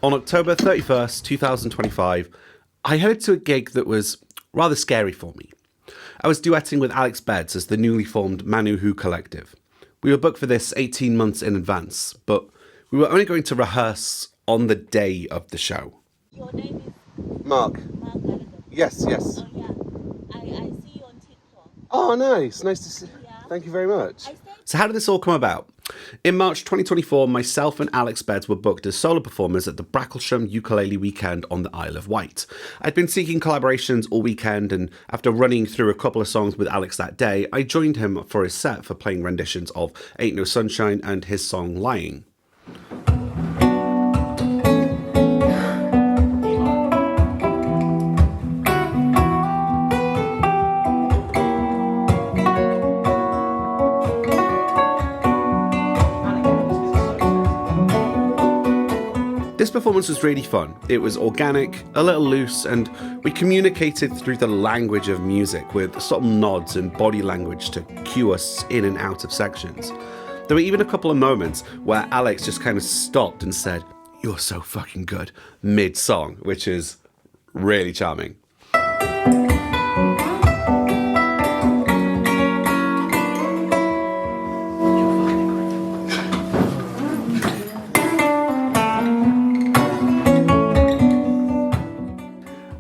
On October 31st, 2025, I headed to a gig that was rather scary for me. I was duetting with Alex Beds as the newly formed Manu Who Collective. We were booked for this 18 months in advance, but we were only going to rehearse on the day of the show. Your name is Marc. Marc Gallagher. Yes. Oh yeah, I see you on TikTok. Oh, nice to see. Yeah. Thank you very much. So how did this all come about? In March 2024, myself and Alex Beds were booked as solo performers at the Bracklesham Ukulele Weekend on the Isle of Wight. I'd been seeking collaborations all weekend, and after running through a couple of songs with Alex that day, I joined him for his set for playing renditions of Ain't No Sunshine and his song Lying. This performance was really fun. It was organic, a little loose, and we communicated through the language of music with subtle nods and body language to cue us in and out of sections. There were even a couple of moments where Alex just kind of stopped and said, "You're so fucking good," mid-song, which is really charming.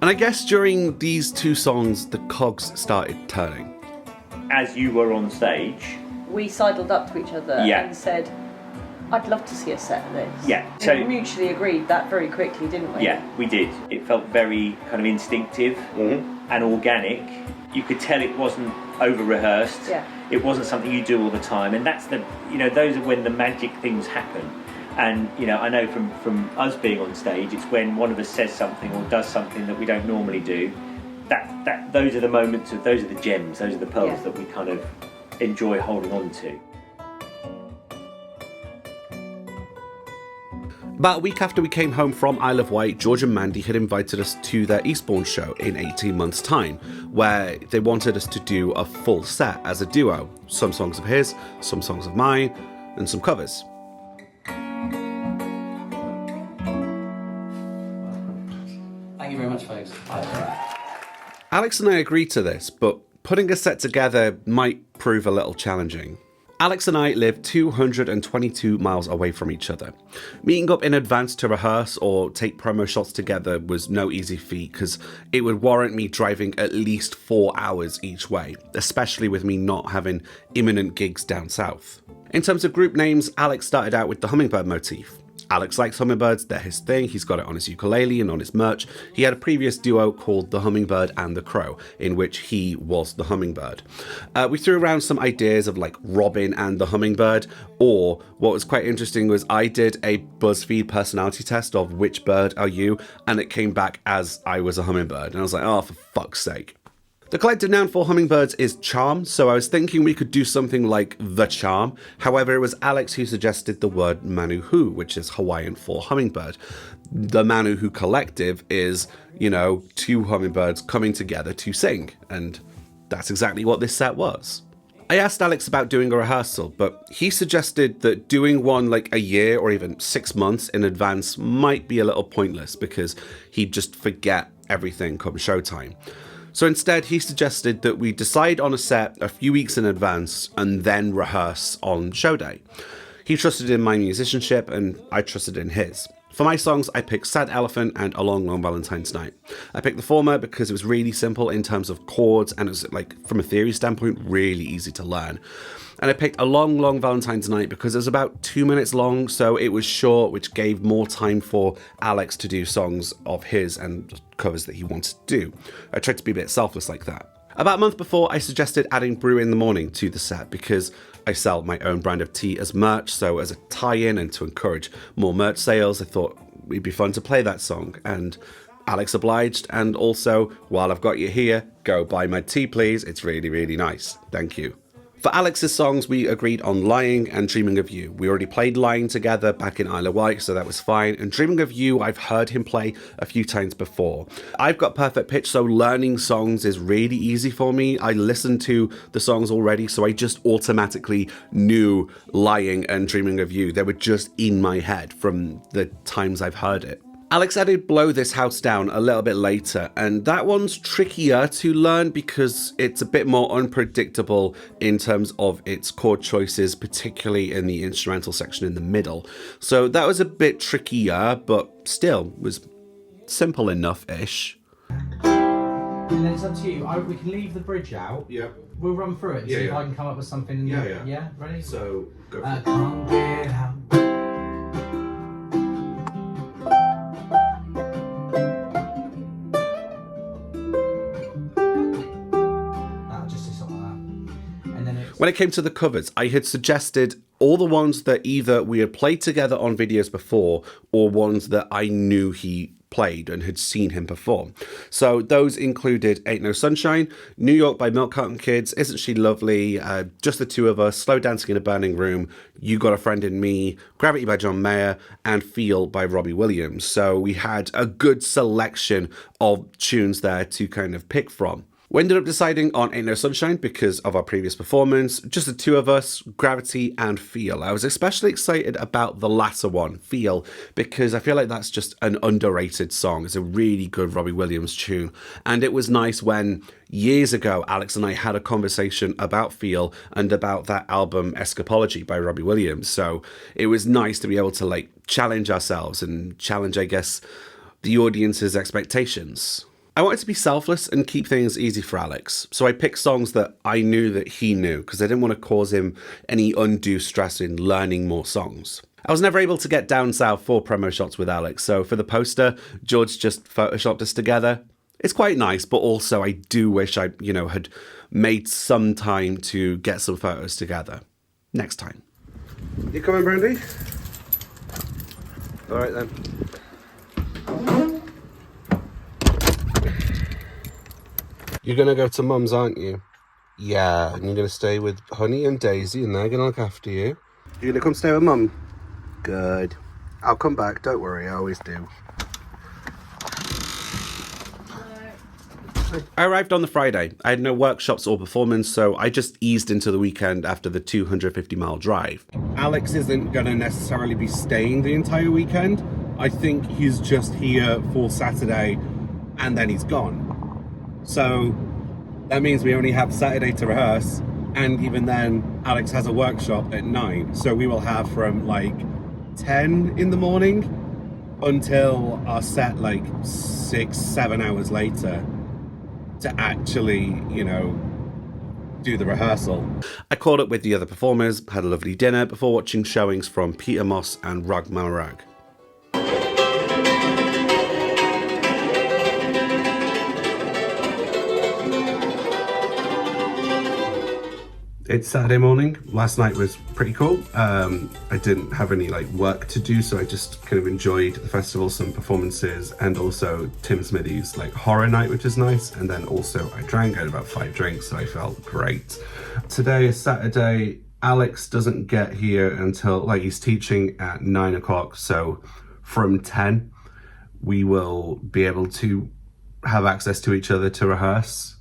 And I guess during these two songs, the cogs started turning. As you were on stage, we sidled up to each other and said, "I'd love to see a set of this." Yeah. So and we mutually agreed that very quickly, didn't we? Yeah, we did. It felt very kind of instinctive and organic. You could tell it wasn't over-rehearsed. Yeah. It wasn't something you do all the time. And that's those are when the magic things happen. And, I know from us being on stage, it's when one of us says something or does something that we don't normally do. Those are the moments, those are the gems, those are the pearls that we kind of enjoy holding on to. About a week after we came home from Isle of Wight, George and Mandy had invited us to their Eastbourne show in 18 months' time, where they wanted us to do a full set as a duo. Some songs of his, some songs of mine, and some covers. Thank you very much, folks. Alex and I agreed to this, but putting a set together might prove a little challenging. Alex and I live 222 miles away from each other. Meeting up in advance to rehearse or take promo shots together was no easy feat because it would warrant me driving at least 4 hours each way, especially with me not having imminent gigs down south. In terms of group names, Alex started out with the hummingbird motif. Alex likes hummingbirds, they're his thing, he's got it on his ukulele and on his merch. He had a previous duo called The Hummingbird and the Crow, in which he was the hummingbird. We threw around some ideas of like Robin and the Hummingbird, or what was quite interesting was I did a BuzzFeed personality test of which bird are you, and it came back as I was a hummingbird, and I was like, oh, for fuck's sake. The collective noun for hummingbirds is charm, so I was thinking we could do something like the charm. However, it was Alex who suggested the word Manu Who, which is Hawaiian for hummingbird. The Manu Who collective is, two hummingbirds coming together to sing, and that's exactly what this set was. I asked Alex about doing a rehearsal, but he suggested that doing one like a year or even 6 months in advance might be a little pointless because he'd just forget everything come showtime. So instead, he suggested that we decide on a set a few weeks in advance and then rehearse on show day. He trusted in my musicianship and I trusted in his. For my songs, I picked Sad Elephant and A Long, Long Valentine's Night. I picked the former because it was really simple in terms of chords and it was, from a theory standpoint, really easy to learn. And I picked A Long, Long Valentine's Night because it was about 2 minutes long, so it was short, which gave more time for Alex to do songs of his and covers that he wanted to do. I tried to be a bit selfless like that. About a month before, I suggested adding Brew in the Morning to the set because I sell my own brand of tea as merch, so as a tie-in and to encourage more merch sales, I thought it'd be fun to play that song, and Alex obliged, and also, while I've got you here, go buy my tea please, it's really, really nice. Thank you. For Alex's songs, we agreed on Lying and Dreaming of You. We already played Lying together back in Isle of Wight, so that was fine. And Dreaming of You, I've heard him play a few times before. I've got perfect pitch, so learning songs is really easy for me. I listened to the songs already, so I just automatically knew Lying and Dreaming of You. They were just in my head from the times I've heard it. Alex added Blow This House Down a little bit later, and that one's trickier to learn because it's a bit more unpredictable in terms of its chord choices, particularly in the instrumental section in the middle. So that was a bit trickier, but still was simple enough-ish. And then it's up to you. We can leave the bridge out. Yeah. We'll run through it and see if I can come up with something. Yeah? Ready? So, go for it. Can't get out. When it came to the covers, I had suggested all the ones that either we had played together on videos before or ones that I knew he played and had seen him perform. So those included Ain't No Sunshine, New York by Milk Carton Kids, Isn't She Lovely, Just the Two of Us, Slow Dancing in a Burning Room, You Got a Friend in Me, Gravity by John Mayer, and Feel by Robbie Williams. So we had a good selection of tunes there to kind of pick from. We ended up deciding on Ain't No Sunshine because of our previous performance, Just the Two of Us, Gravity, and Feel. I was especially excited about the latter one, Feel, because I feel like that's just an underrated song. It's a really good Robbie Williams tune. And it was nice when years ago, Alex and I had a conversation about Feel and about that album Escapology by Robbie Williams. So it was nice to be able to challenge ourselves and challenge, I guess, the audience's expectations. I wanted to be selfless and keep things easy for Alex, so I picked songs that I knew that he knew because I didn't want to cause him any undue stress in learning more songs. I was never able to get down south for promo shots with Alex, so for the poster, George just photoshopped us together. It's quite nice, but also I do wish I, had made some time to get some photos together. Next time. You coming, Brandy? All right then. You're going to go to Mum's, aren't you? Yeah, and you're going to stay with Honey and Daisy, and they're going to look after you. You're going to come stay with Mum? Good. I'll come back, don't worry, I always do. I arrived on the Friday. I had no workshops or performance, so I just eased into the weekend after the 250-mile drive. Alex isn't going to necessarily be staying the entire weekend. I think he's just here for Saturday, and then he's gone. So that means we only have Saturday to rehearse, and even then Alex has a workshop at 9, so we will have from 10 in the morning until our set 6-7 hours later to actually do the rehearsal. I caught up with the other performers, had a lovely dinner before watching showings from Peter Moss and Rag Mama Rag. It's Saturday morning. Last night was pretty cool. I didn't have any work to do, so I just kind of enjoyed the festival, some performances, and also Tim Smithy's horror night, which is nice. And then also I drank, I had about 5 drinks, so I felt great. Today is Saturday. Alex doesn't get here until he's teaching at 9 o'clock, so from 10 we will be able to have access to each other to rehearse.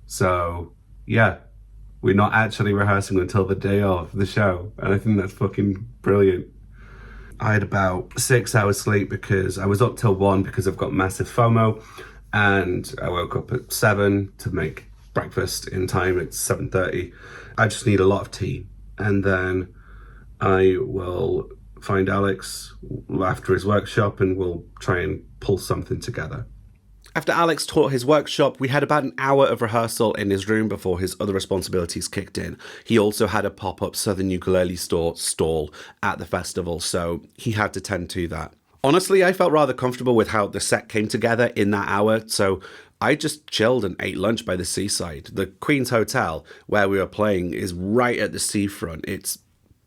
So yeah. We're not actually rehearsing until the day of the show, and I think that's fucking brilliant. I had about 6 hours sleep because I was up till 1 because I've got massive FOMO, and I woke up at 7 to make breakfast in time. It's 7:30. I just need a lot of tea, and then I will find Alex after his workshop and we'll try and pull something together. After Alex taught his workshop, we had about an hour of rehearsal in his room before his other responsibilities kicked in. He also had a pop-up Southern Ukulele store stall at the festival, so he had to tend to that. Honestly, I felt rather comfortable with how the set came together in that hour, so I just chilled and ate lunch by the seaside. The Queen's Hotel, where we were playing, is right at the seafront. It's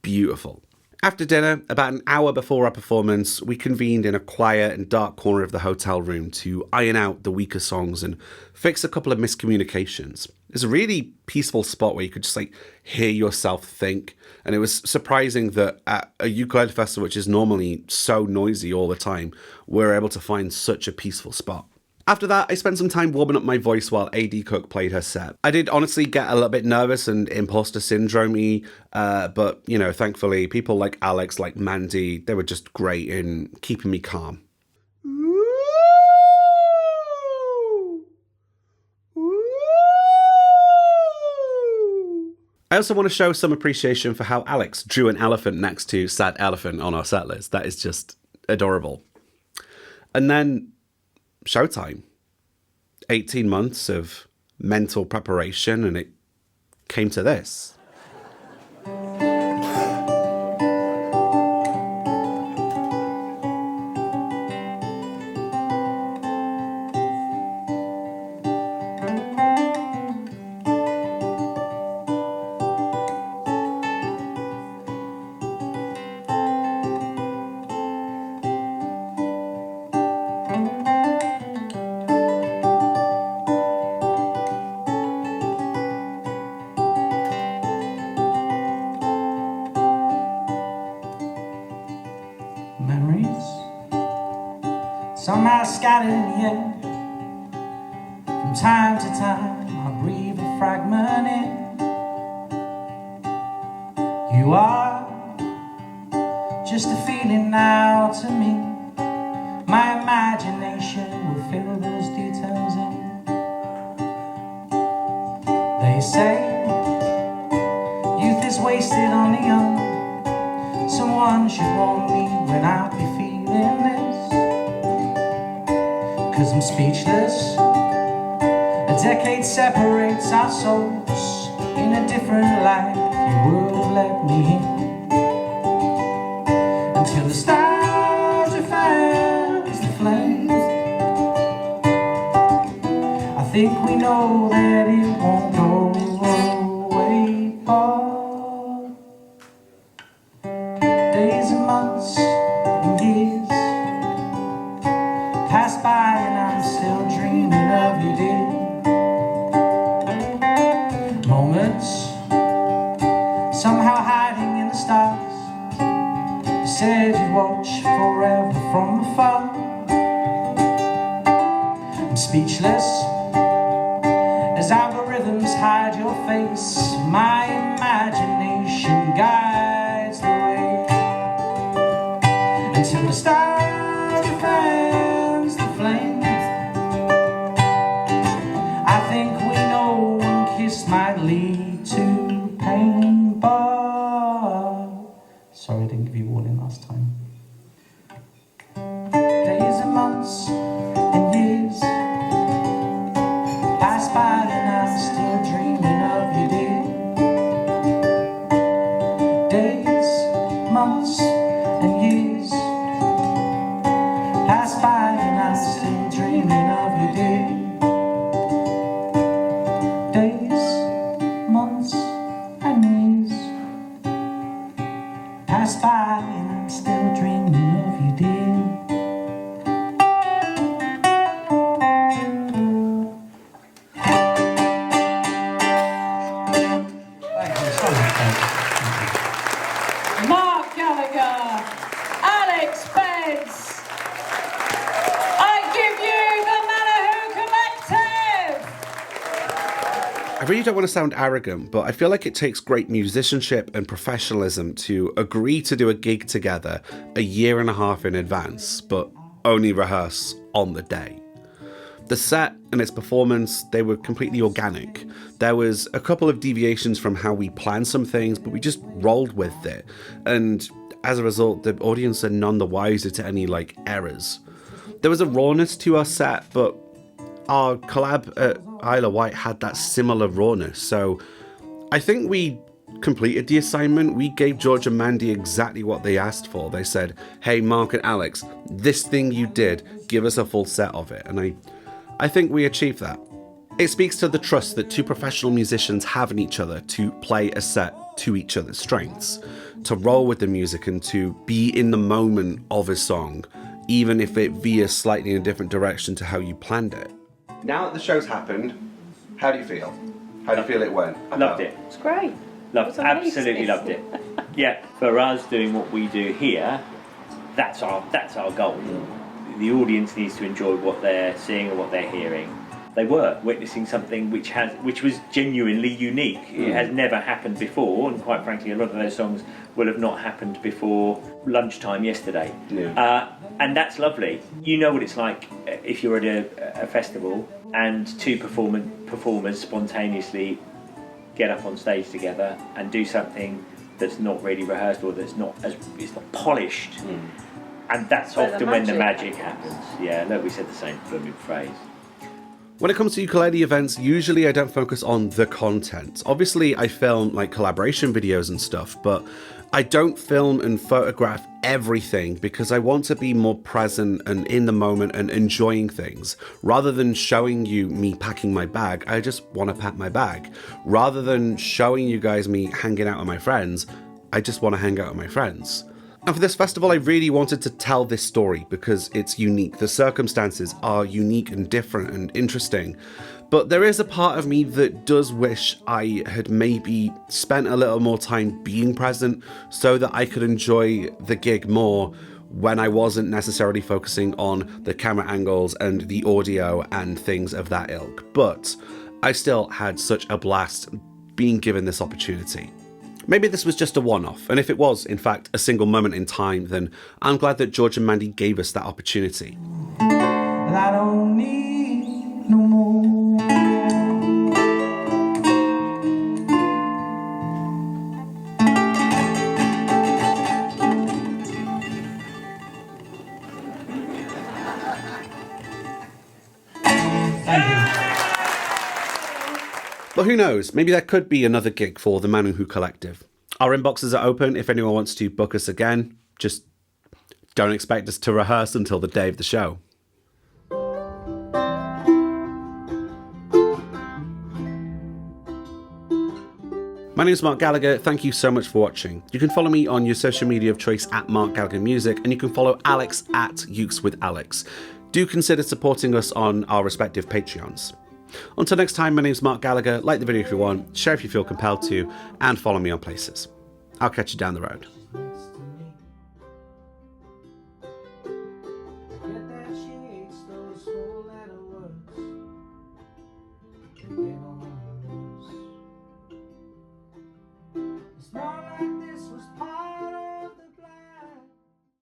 beautiful. After dinner, about an hour before our performance, we convened in a quiet and dark corner of the hotel room to iron out the weaker songs and fix a couple of miscommunications. It's a really peaceful spot where you could just hear yourself think. And it was surprising that at a ukulele festival, which is normally so noisy all the time, we're able to find such a peaceful spot. After that, I spent some time warming up my voice while AD Cook played her set. I did honestly get a little bit nervous and imposter syndrome-y, but, thankfully, people like Alex, like Mandy, they were just great in keeping me calm. I also want to show some appreciation for how Alex drew an elephant next to Sad Elephant on our set list. That is just adorable. And then showtime. 18 months of mental preparation, and it came to this. Somehow scattered in the air. From time to time I breathe a fragment in. You are just a feeling now to me. My imagination will fill those details in. They say youth is wasted on the young. Someone should warn me when I'll be feeling this. 'Cause I'm speechless. A decade separates our souls. In a different life you would have let me in. Until the nostalgia fans the flames. I think we know that it won't go away. But days and months and years pass by and I'm still dreaming of you, dear. Moments somehow hiding in the stars. You said you'd watch forever from afar. I'm speechless as algorithms hide your face. My imagination guides the way. Until the stars fans the flames. I think we know one kiss might lead to pain. But sorry I didn't give you warning last time. Days and months and years pass by and I'm still dreaming of you, dear. Days, months and years pass by and I'm still dreaming of you, dear. Days, months and years pass by and I'm still dreaming of you, dear. Marc Gallagher, Alex Beds. I give you the Manahoo Collective. I really don't want to sound arrogant, but I feel like it takes great musicianship and professionalism to agree to do a gig together a year and a half in advance, but only rehearse on the day. The set and its performance, they were completely organic. There was a couple of deviations from how we planned some things, but we just rolled with it. And as a result, the audience are none the wiser to any errors. There was a rawness to our set, but our collab at Isle of Wight had that similar rawness. So I think we completed the assignment. We gave George and Mandy exactly what they asked for. They said, hey, Marc and Alex, this thing you did, give us a full set of it. And I think we achieved that. It speaks to the trust that two professional musicians have in each other to play a set to each other's strengths, to roll with the music and to be in the moment of a song, even if it veers slightly in a different direction to how you planned it. Now that the show's happened, how do you feel? How do you feel it went? Loved it. It's great. Loved, It's amazing. absolutely loved it. Yeah, for us doing what we do here, that's our goal. The audience needs to enjoy what they're seeing or what they're hearing. They were witnessing something which was genuinely unique. It has never happened before, and quite frankly, a lot of those songs will have not happened before lunchtime yesterday. Yeah. And that's lovely. You know what it's like if you're at a festival and two performers spontaneously get up on stage together and do something that's not really rehearsed or it's not polished. And that's often when the magic happens. Yeah, look, we said the same blooming phrase. When it comes to ukulele events, usually I don't focus on the content. Obviously, I film like collaboration videos and stuff, but I don't film and photograph everything because I want to be more present and in the moment and enjoying things. Rather than showing you me packing my bag, I just want to pack my bag. Rather than showing you guys me hanging out with my friends, I just want to hang out with my friends. And for this festival, I really wanted to tell this story because it's unique. The circumstances are unique and different and interesting. But there is a part of me that does wish I had maybe spent a little more time being present so that I could enjoy the gig more when I wasn't necessarily focusing on the camera angles and the audio and things of that ilk. But I still had such a blast being given this opportunity. Maybe this was just a one-off, and if it was, in fact, a single moment in time, then I'm glad that George and Mandy gave us that opportunity. I don't need no more. Thank you. But who knows, maybe there could be another gig for the Manu Who Collective. Our inboxes are open if anyone wants to book us again. Just don't expect us to rehearse until the day of the show. My name is Marc Gallagher, thank you so much for watching. You can follow me on your social media of choice at Marc Gallagher Music, and you can follow Alex at Ukes with Alex. Do consider supporting us on our respective Patreons. Until next time, my name is Marc Gallagher. Like the video if you want, share if you feel compelled to, and follow me on places. I'll catch you down the road.